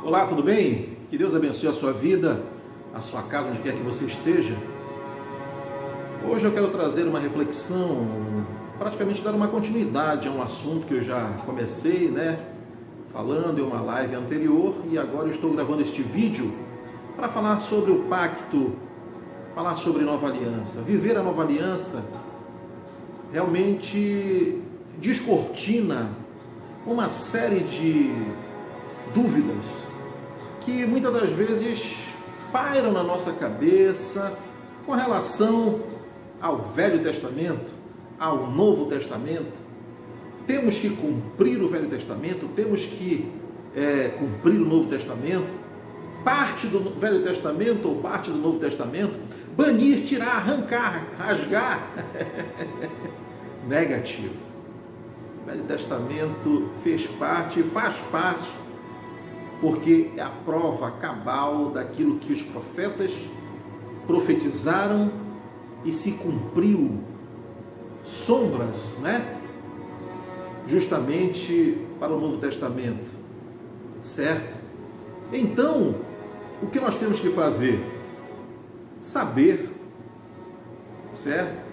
Olá, tudo bem? Que Deus abençoe a sua vida, a sua casa, onde quer que você esteja. Hoje eu quero trazer uma reflexão, praticamente dar uma continuidade a um assunto que eu já comecei, falando em uma live anterior, e agora eu estou gravando este vídeo para falar sobre o pacto, falar sobre nova aliança. Viver a nova aliança realmente descortina uma série de dúvidas que muitas das vezes pairam na nossa cabeça com relação ao Velho Testamento, ao Novo Testamento. Temos que cumprir o Velho Testamento, temos que cumprir o Novo Testamento, parte do Velho Testamento ou parte do Novo Testamento, banir, tirar, arrancar, rasgar. Negativo. O Velho Testamento fez parte e faz parte, porque é a prova cabal daquilo que os profetas profetizaram e se cumpriu. Sombras, justamente para o Novo Testamento, certo? Então, o que nós temos que fazer? Saber, certo?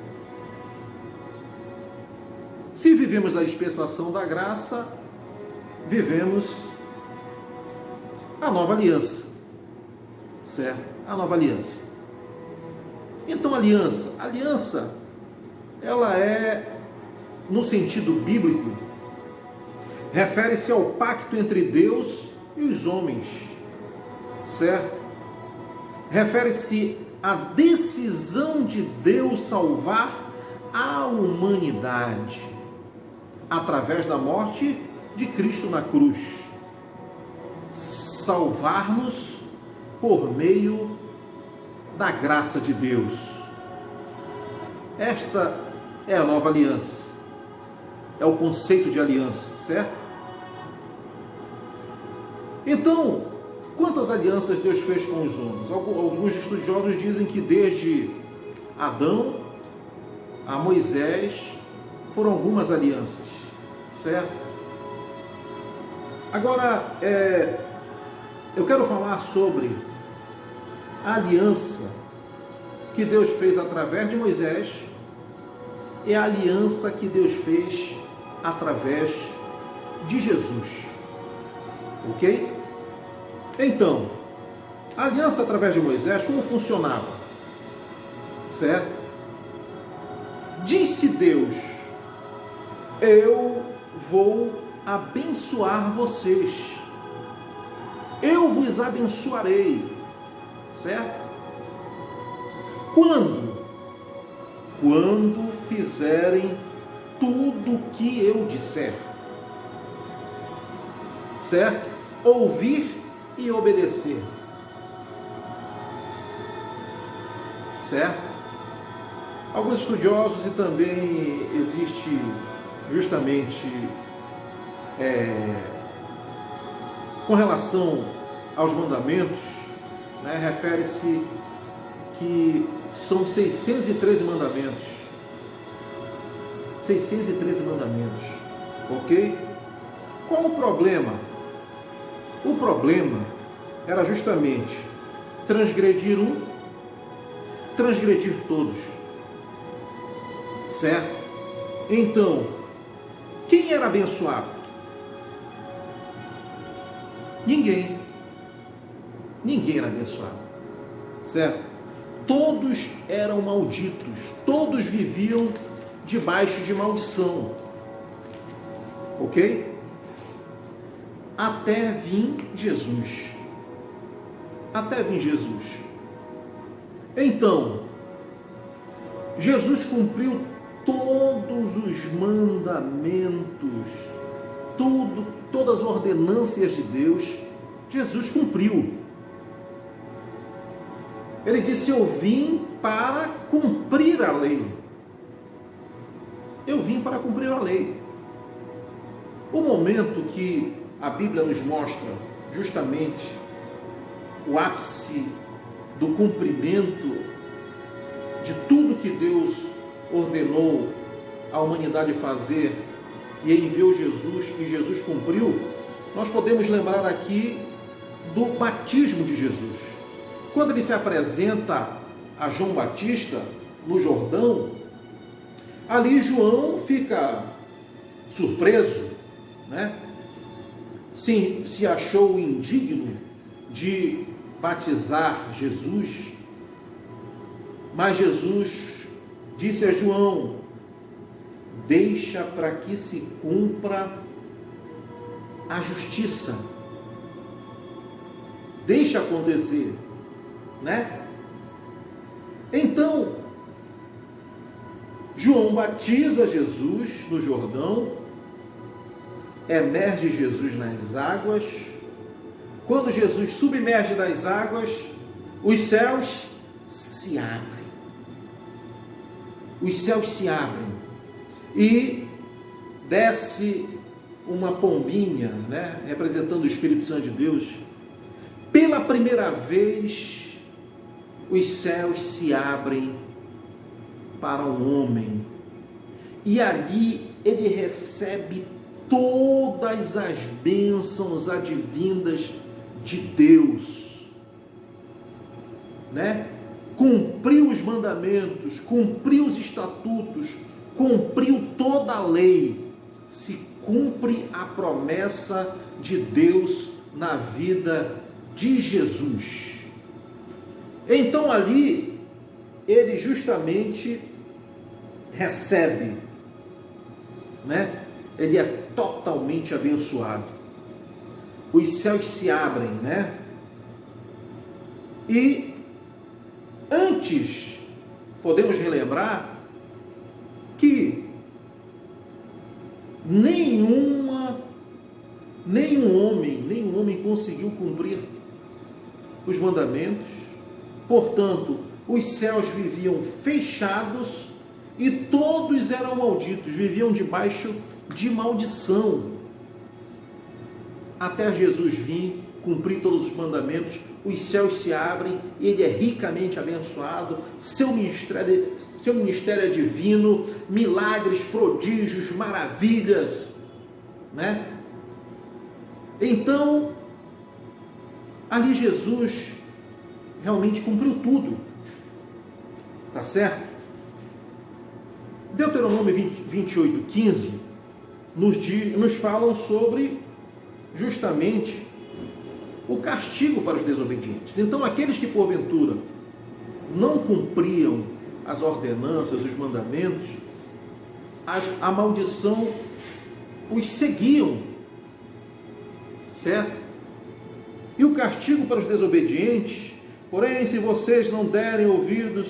Se vivemos a dispensação da graça, vivemos a nova aliança, certo? A nova aliança. Então, aliança, ela é, no sentido bíblico, refere-se ao pacto entre Deus e os homens, certo? Refere-se à decisão de Deus salvar a humanidade através da morte de Cristo na cruz. Salvar-nos por meio da graça de Deus. Esta é a nova aliança. É o conceito de aliança, certo? Então, quantas alianças Deus fez com os homens? Alguns estudiosos dizem que desde Adão a Moisés foram algumas alianças, certo? Agora, eu quero falar sobre a aliança que Deus fez através de Moisés e a aliança que Deus fez através de Jesus. Ok? Então, a aliança através de Moisés, como funcionava? Certo? Disse Deus: eu vou abençoar vocês. Eu vos abençoarei. Certo? Quando fizerem tudo o que eu disser. Certo? Ouvir e obedecer. Certo? Alguns estudiosos, e também existe justamente com relação aos mandamentos, refere-se que são 613 mandamentos. 613 mandamentos. Ok? Qual o problema? O problema era justamente transgredir um, transgredir todos. Certo? Então, quem era abençoado? Ninguém. Ninguém era abençoado. Certo? Todos eram malditos. Todos viviam debaixo de maldição. Ok? Até vir Jesus. Até vir Jesus. Então, Jesus cumpriu todos os mandamentos, todas as ordenâncias de Deus, Jesus cumpriu. Ele disse: eu vim para cumprir a lei. Eu vim para cumprir a lei. O momento que a Bíblia nos mostra justamente o ápice do cumprimento de tudo que Deus ordenou a humanidade fazer e enviou Jesus, e Jesus cumpriu, nós podemos lembrar aqui do batismo de Jesus. Quando ele se apresenta a João Batista no Jordão, ali João fica surpreso, né? Sim, se achou indigno de batizar Jesus, mas Jesus disse a João: deixa para que se cumpra a justiça, deixa acontecer, né? Então, João batiza Jesus no Jordão, emerge Jesus nas águas. Quando Jesus submerge das águas, os céus se abrem. Os céus se abrem e desce uma pombinha, né, representando o Espírito Santo de Deus. Pela primeira vez, os céus se abrem para um homem, e ali ele recebe todas as bênçãos advindas de Deus, né? Cumpriu os mandamentos, cumpriu os estatutos, cumpriu toda a lei, se cumpre a promessa de Deus na vida de Jesus. Então ali ele justamente recebe, né? Ele é totalmente abençoado. Os céus se abrem, né? E antes, podemos relembrar que nenhum homem conseguiu cumprir os mandamentos. Portanto, os céus viviam fechados e todos eram malditos, viviam debaixo de maldição. Até Jesus vir, cumprir todos os mandamentos, os céus se abrem, ele é ricamente abençoado, seu ministério é divino, milagres, prodígios, maravilhas, né? Então, ali Jesus realmente cumpriu tudo, tá certo? Deuteronômio 28:15 nos falam sobre justamente o castigo para os desobedientes. Então, aqueles que porventura não cumpriam as ordenanças, os mandamentos, a maldição os seguiam, certo? E o castigo para os desobedientes, porém, se vocês não derem ouvidos,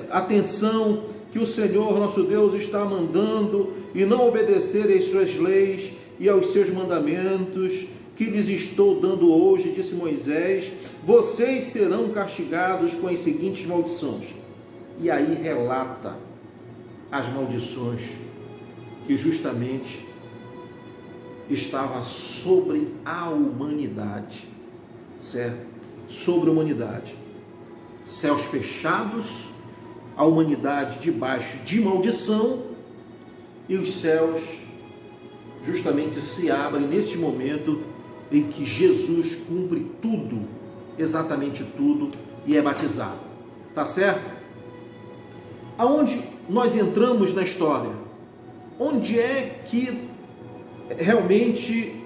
atenção que o Senhor nosso Deus está mandando e não obedecerem às suas leis e aos seus mandamentos que lhes estou dando hoje, disse Moisés, vocês serão castigados com as seguintes maldições. E aí relata as maldições que justamente estava sobre a humanidade, certo? Sobre a humanidade. Céus fechados, a humanidade debaixo de maldição, e os céus justamente se abrem neste momento em que Jesus cumpre tudo, exatamente tudo, e é batizado. Tá certo? Aonde nós entramos na história? Onde é que realmente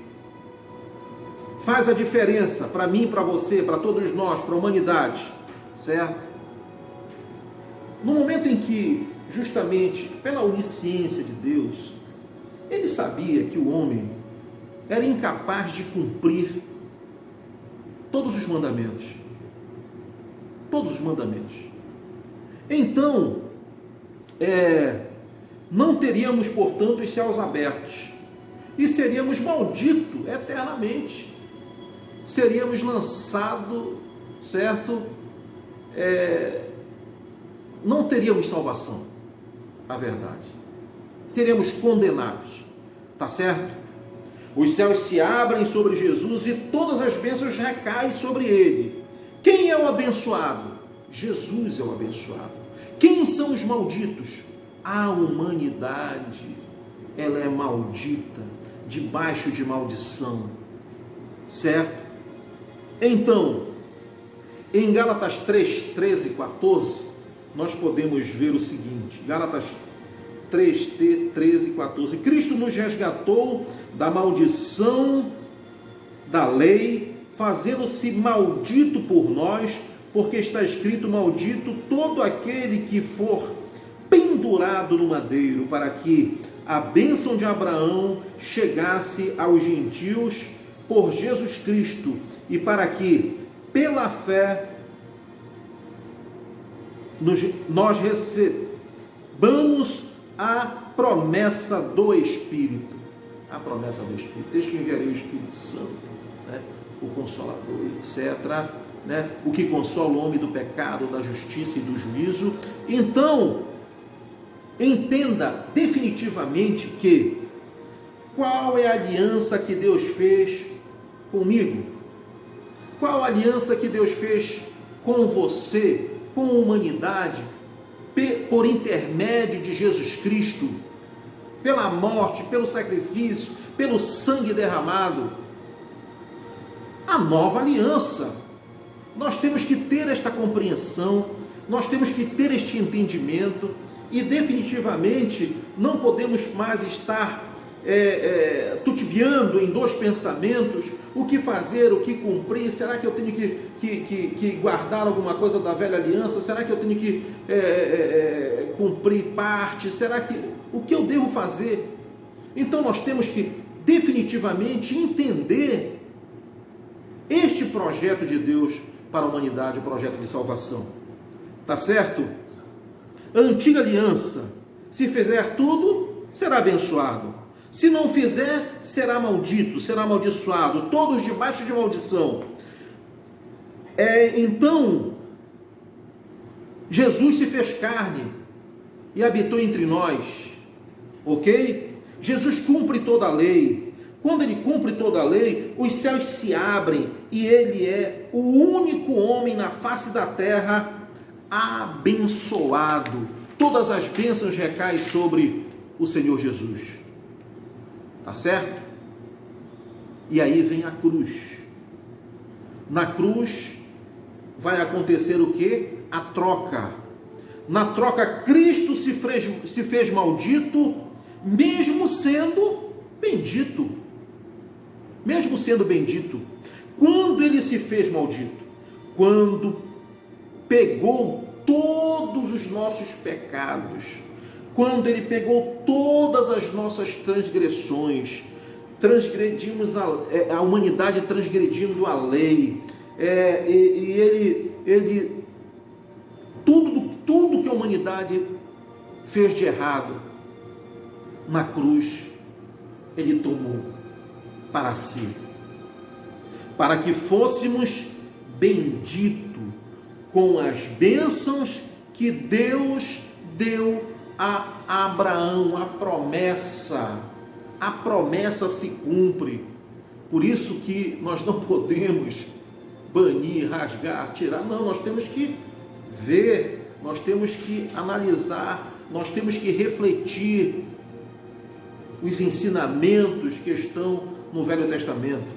faz a diferença para mim, para você, para todos nós, para a humanidade, certo? No momento em que, justamente, pela onisciência de Deus, ele sabia que o homem era incapaz de cumprir todos os mandamentos. Todos os mandamentos. Então, não teríamos, portanto, os céus abertos. E seríamos malditos eternamente. Seríamos lançados, certo? Não teríamos salvação, a verdade. Seríamos condenados, tá certo? Os céus se abrem sobre Jesus e todas as bênçãos recaem sobre ele. Quem é o abençoado? Jesus é o abençoado. Quem são os malditos? A humanidade, ela é maldita, debaixo de maldição, certo? Então, em Gálatas 3, 13 e 14, nós podemos ver o seguinte, Gálatas 3, 13 e 14, Cristo nos resgatou da maldição da lei, fazendo-se maldito por nós, porque está escrito: maldito todo aquele que for pendurado no madeiro, para que a bênção de Abraão chegasse aos gentios por Jesus Cristo, e para que, pela fé, nós recebamos a promessa do Espírito. A promessa do Espírito. Desde que enviarei o Espírito Santo, né? O Consolador, etc., né? O que consola o homem do pecado, da justiça e do juízo. Então, entenda definitivamente que qual é a aliança que Deus fez comigo? Qual a aliança que Deus fez com você, com a humanidade, por intermédio de Jesus Cristo, pela morte, pelo sacrifício, pelo sangue derramado? A nova aliança. Nós temos que ter esta compreensão, nós temos que ter este entendimento, e definitivamente não podemos mais estar tutibiando em dois pensamentos: o que fazer, o que cumprir. Será que eu tenho que guardar alguma coisa da velha aliança? Será que eu tenho que cumprir parte? O que eu devo fazer? Então nós temos que definitivamente entender este projeto de Deus para a humanidade, o projeto de salvação. Tá certo? A antiga aliança: se fizer tudo, será abençoado. Se não fizer, será maldito, será amaldiçoado, todos debaixo de maldição. Então, Jesus se fez carne e habitou entre nós, ok? Jesus cumpre toda a lei. Quando ele cumpre toda a lei, os céus se abrem e ele é o único homem na face da terra abençoado. Todas as bênçãos recaem sobre o Senhor Jesus. Tá certo? E aí vem a cruz. Na cruz vai acontecer o quê? A troca. Na troca, Cristo se fez maldito, mesmo sendo bendito. Mesmo sendo bendito. Quando ele se fez maldito? Quando pegou todos os nossos pecados, quando ele pegou todas as nossas transgressões, transgredimos a humanidade transgredindo a lei, e ele tudo que a humanidade fez de errado, na cruz ele tomou para si, para que fôssemos benditos com as bênçãos que Deus deu a Abraão. A promessa se cumpre. Por isso que nós não podemos banir, rasgar, tirar. Não, nós temos que ver, nós temos que analisar, nós temos que refletir os ensinamentos que estão no Velho Testamento,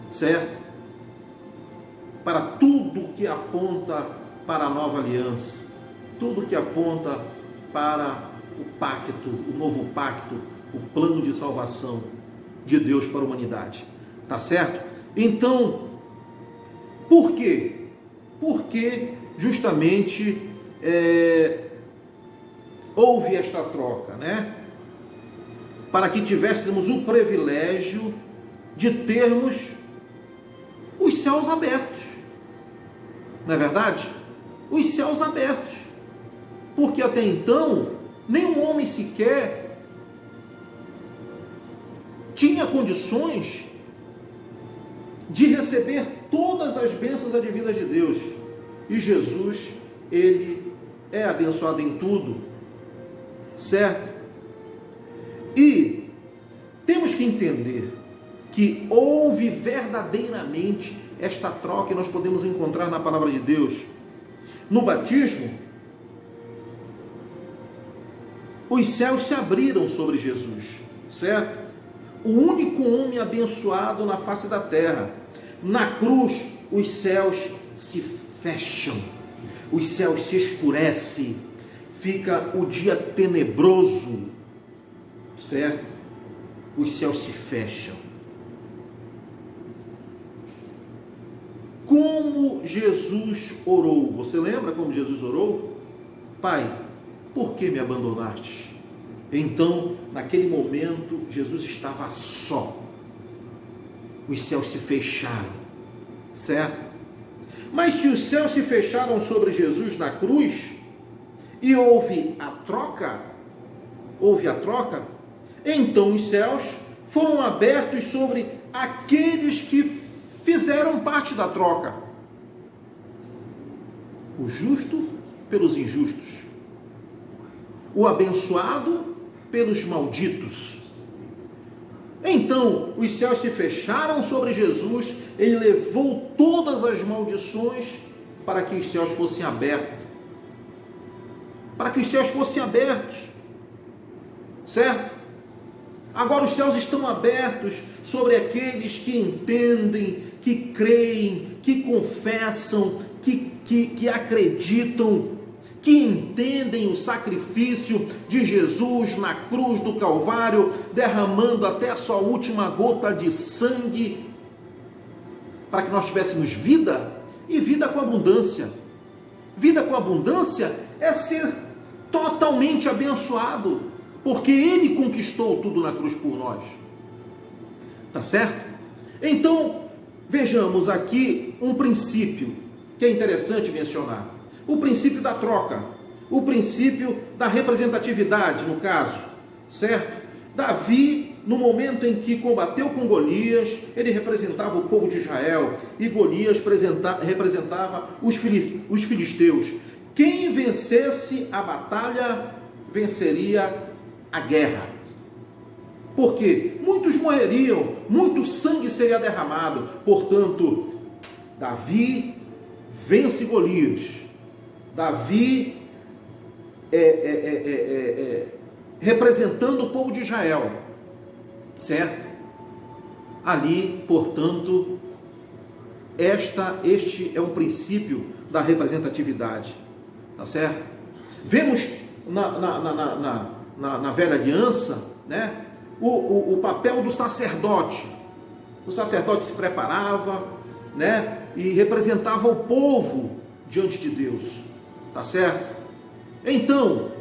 certo? Para tudo que aponta para a nova aliança, tudo que aponta para o pacto, o novo pacto, o plano de salvação de Deus para a humanidade. Tá certo? Então, por quê? Porque justamente houve esta troca, né? Para que tivéssemos o privilégio de termos os céus abertos. Não é verdade? Os céus abertos. Porque até então, nenhum homem sequer tinha condições de receber todas as bênçãos advindas de Deus. E Jesus, ele é abençoado em tudo, certo? E temos que entender que houve verdadeiramente esta troca, e nós podemos encontrar na palavra de Deus. No batismo, os céus se abriram sobre Jesus, certo? O único homem abençoado na face da terra. Na cruz, os céus se fecham, os céus se escurecem, fica o dia tenebroso, certo? Os céus se fecham. Como Jesus orou? Você lembra como Jesus orou? Pai, por que me abandonaste? Então, naquele momento, Jesus estava só. Os céus se fecharam, certo? Mas se os céus se fecharam sobre Jesus na cruz, e houve a troca, então os céus foram abertos sobre aqueles que fizeram parte da troca. O justo pelos injustos, o abençoado pelos malditos. Então, os céus se fecharam sobre Jesus, ele levou todas as maldições para que os céus fossem abertos. Certo? Agora os céus estão abertos sobre aqueles que entendem, que creem, que confessam, que acreditam, que entendem o sacrifício de Jesus na cruz do Calvário, derramando até a sua última gota de sangue, para que nós tivéssemos vida, e vida com abundância. Vida com abundância é ser totalmente abençoado, porque Ele conquistou tudo na cruz por nós. Tá certo? Então, vejamos aqui um princípio que é interessante mencionar. O princípio da troca, o princípio da representatividade, no caso, certo? Davi, no momento em que combateu com Golias, ele representava o povo de Israel, e Golias representava os filisteus. Quem vencesse a batalha, venceria a guerra. Porque muitos morreriam, muito sangue seria derramado. Portanto, Davi vence Golias. Davi representando o povo de Israel, certo? Ali, portanto, este é um princípio da representatividade, tá certo? Vemos na velha aliança, né, o papel do sacerdote. O sacerdote se preparava, né, e representava o povo diante de Deus. Tá certo? Então,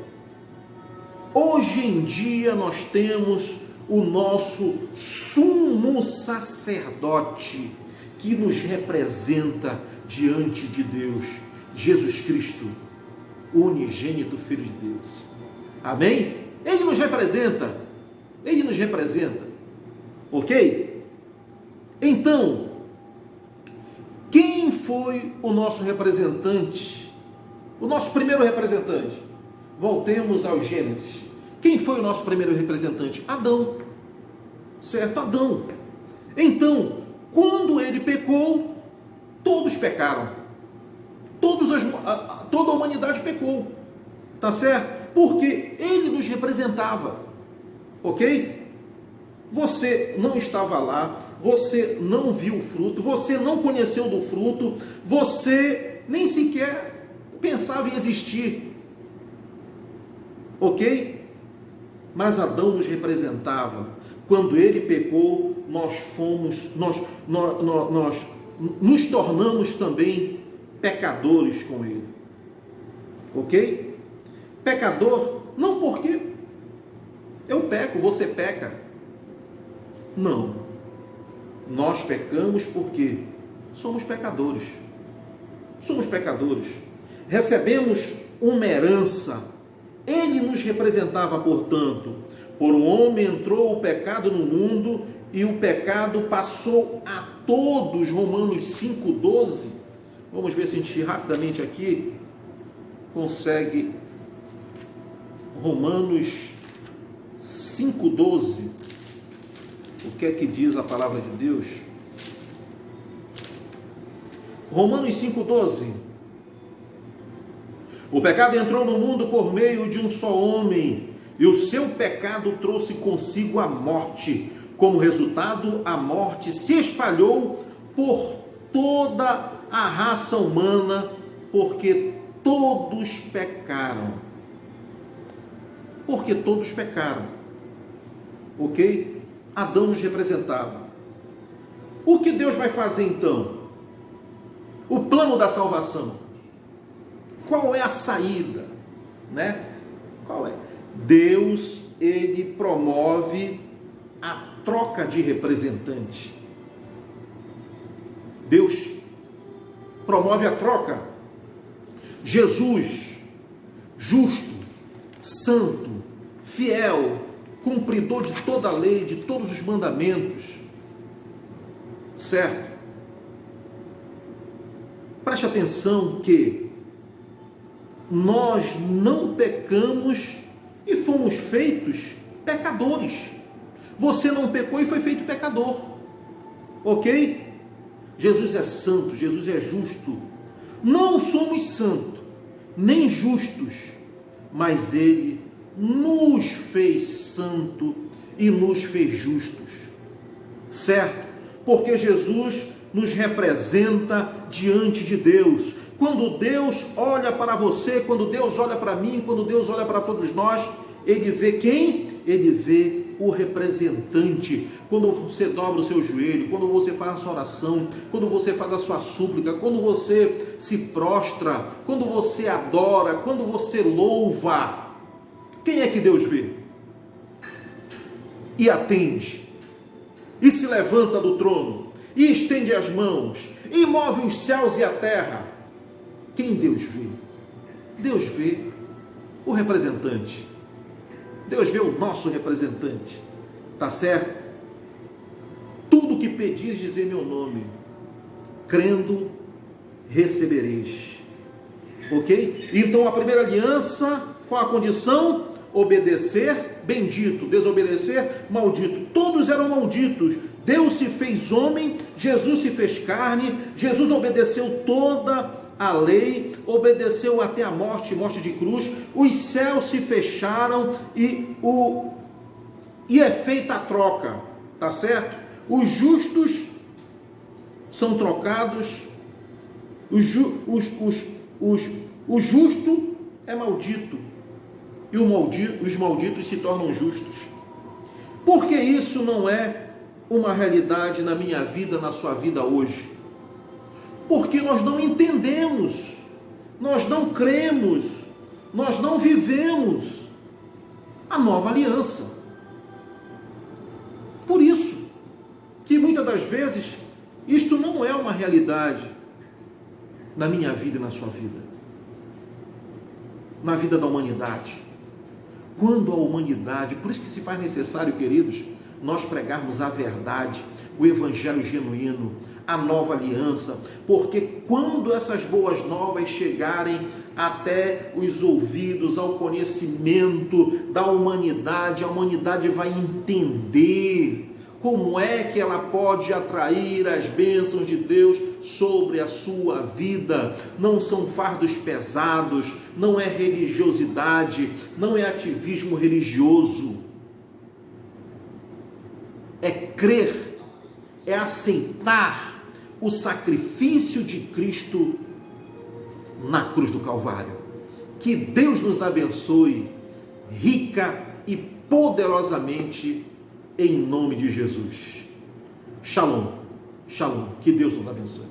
hoje em dia nós temos o nosso sumo sacerdote que nos representa diante de Deus, Jesus Cristo, o unigênito Filho de Deus. Amém? Ele nos representa. Ok? Então, quem foi o nosso representante? O nosso primeiro representante. Voltemos ao Gênesis. Quem foi o nosso primeiro representante? Adão. Certo? Adão. Então, quando ele pecou, todos pecaram. Toda a humanidade pecou. Tá certo? Porque ele nos representava. Ok? Você não estava lá, você não viu o fruto, você não conheceu do fruto, você nem sequer pensava em existir, ok? Mas Adão nos representava. Quando ele pecou, nós nos tornamos também pecadores com ele, ok? Pecador, não porque eu peco, você peca, não, nós pecamos porque somos pecadores, recebemos uma herança. Ele nos representava, portanto, por um homem entrou o pecado no mundo e o pecado passou a todos. Romanos 5,12. Vamos ver se a gente rapidamente aqui consegue. Romanos 5,12. O que é que diz a palavra de Deus? Romanos 5,12. O pecado entrou no mundo por meio de um só homem, e o seu pecado trouxe consigo a morte. Como resultado, a morte se espalhou por toda a raça humana, porque todos pecaram. Porque todos pecaram. Ok? Adão nos representava. O que Deus vai fazer então? O plano da salvação. Qual é a saída? Né? Qual é? Deus, ele promove a troca de representante. Deus promove a troca. Jesus, justo, santo, fiel, cumpridor de toda a lei, de todos os mandamentos, certo? Preste atenção que nós não pecamos e fomos feitos pecadores. Você não pecou e foi feito pecador, ok? Jesus é santo, Jesus é justo. Não somos santos, nem justos, mas Ele nos fez santo e nos fez justos, certo? Porque Jesus nos representa diante de Deus. Quando Deus olha para você, quando Deus olha para mim, quando Deus olha para todos nós, Ele vê quem? Ele vê o representante. Quando você dobra o seu joelho, quando você faz a sua oração, quando você faz a sua súplica, quando você se prostra, quando você adora, quando você louva, quem é que Deus vê? E atende, e se levanta do trono, e estende as mãos, e move os céus e a terra. Quem Deus vê? Deus vê o representante. Deus vê o nosso representante. Tá certo? Tudo que pedires, dizer meu nome, crendo, recebereis. Ok? Então a primeira aliança, qual a condição? Obedecer, bendito. Desobedecer, maldito. Todos eram malditos. Deus se fez homem, Jesus se fez carne, Jesus obedeceu toda a lei, obedeceu até a morte, morte de cruz. Os céus se fecharam e é feita a troca, tá certo? Os justos são trocados, o justo é maldito, e os malditos se tornam justos. Por que isso não é uma realidade na minha vida, na sua vida hoje? Porque nós não entendemos, nós não cremos, nós não vivemos a nova aliança. Por isso que muitas das vezes isto não é uma realidade na minha vida e na sua vida, na vida da humanidade. Quando a humanidade, por isso que se faz necessário, queridos, nós pregarmos a verdade, o evangelho genuíno, a nova aliança, porque quando essas boas novas chegarem até os ouvidos, ao conhecimento da humanidade, a humanidade vai entender como é que ela pode atrair as bênçãos de Deus sobre a sua vida. Não são fardos pesados, não é religiosidade, não é ativismo religioso, é crer, é aceitar o sacrifício de Cristo na cruz do Calvário. Que Deus nos abençoe rica e poderosamente em nome de Jesus. Shalom, shalom. Que Deus nos abençoe.